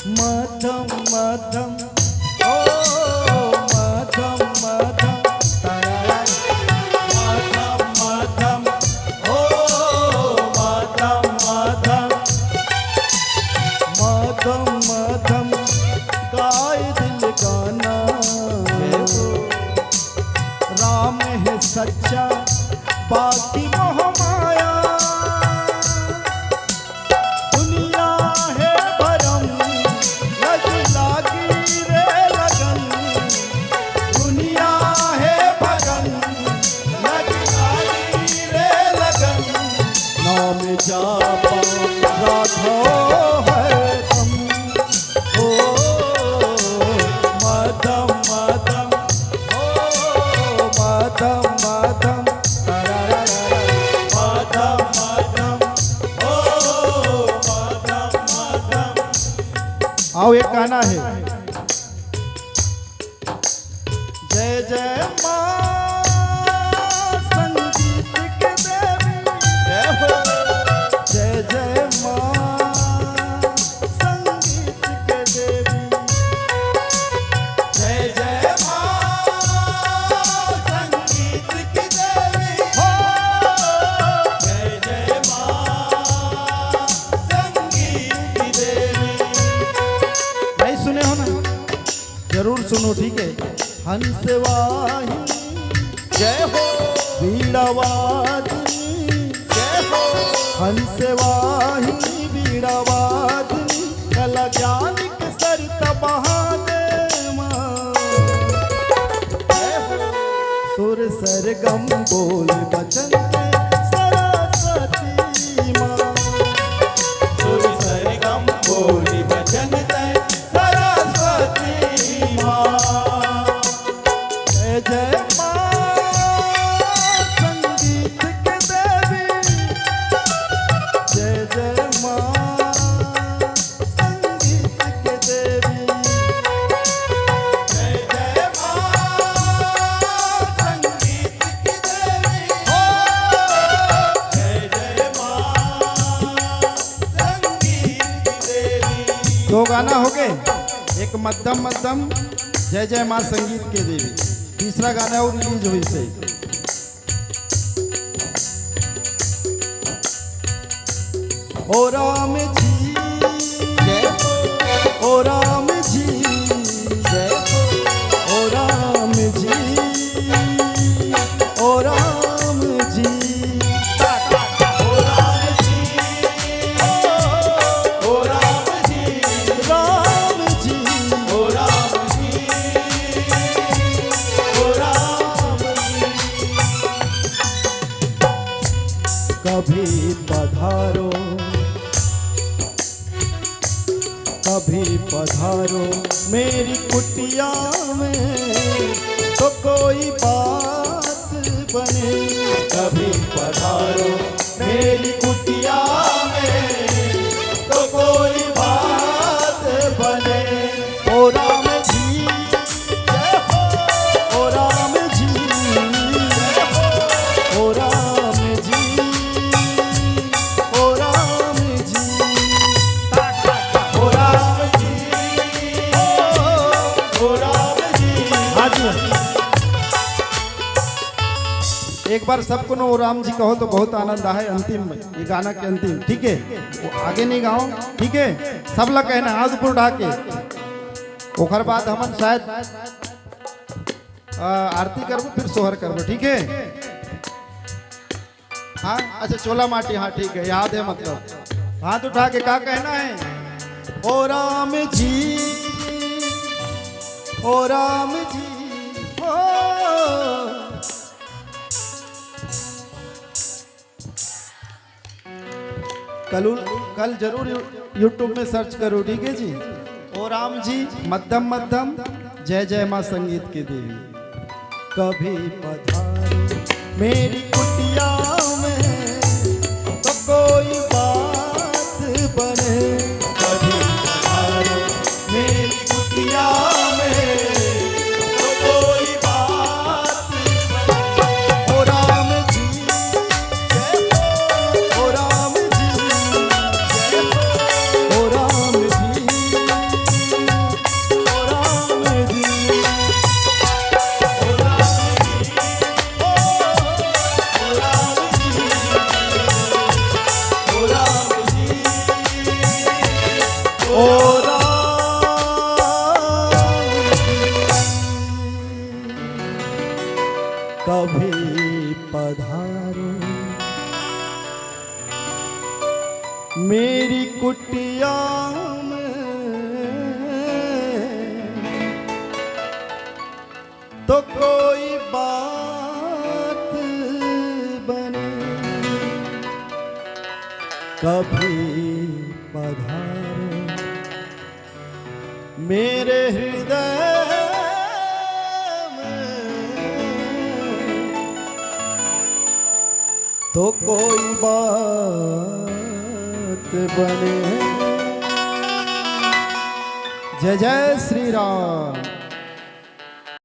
मधम मधम ओ मधम मधम मधम मधम ओ मधम मधम मधम मधम गाय दिल गाना राम है सच्चा बाकी मोह माया दुनिया है भरम लग लागी रे लगन दुनिया है भरम लग लागी रे लगन नाम जापा राधो है हम ओ मधम मधम ओ मधम मधम आओ एक गाना है जय जय मां संगीत के देवी जय हो जय जय मां संगीत के देवी जय जय मां संगीत की देवी हो जय जय मां संगीत की देवी नहीं सुने हो ना जरूर सुनो ठीक है हंस वाहिनी जय हो वीणा वादनी जय हो हंस वाहिनी वीणा वादनी कला ज्ञान के सरित बहाने मां जय हो सुर सरगम बोल बचन के सरस्वती मां सुर सरगम बोल बचन के सरस्वती मां जय जय मां संगीत के देवी जय जय मां संगीत के देवी जय जय मां संगीत की देवी हो जय जय मां संगीत की देवी दो गाना हो गए एक मध्यम मध्यम जय जय मां संगीत के देवी तीसरा गाना और रिलीज हुई से ओ राम जी जय ओ राम जी जय ओ राम जी ओ राम जी ओ राम जी ओ राम जी राम जी ओ राम जी ओ राम जी कभी पधारो कभी पधारो मेरी कुटिया में तो कोई बात बने कभी पधारो मेरी कुटिया में तो कोई बात बने ओ राम जी जय हो ओ राम जी जय हो ओ राम जी ओ राम जी ओ राम जी ओ राम जी हाँ जी एक बार सबको ना ओ राम जी कहो तो बहुत आनंद आए अंतिम में ये गाना के अंतिम ठीक है वो आगे नहीं गाओ ठीक है सब लोग कहना हाथ ऊपर उठा के ओकर बाद हम शायद आरती करबो फिर सोहर करबो ठीक है हाँ अच्छा चोला माटी हाँ ठीक है याद है मतलब हाथ उठा के क्या कहना है ओ राम जी ओ राम जी ओ कल जरूर यूट्यूब में सर्च करो ठीक है जी ओ राम जी मध्यम मध्यम जय जय मां संगीत की देवी कभी पधारो मेरी कुटिया में तो कोई बात बने कभी पधारो मेरी कुटिया में तो कोई बात बने ओ राम जी जय हो ओ राम जी जय हो ओ राम जी ओ कभी पधारो मेरी कुटिया में, तो कोई बात बने, कभी पधारो मेरे हृदय तो कोई बात बने। जय जय श्री राम।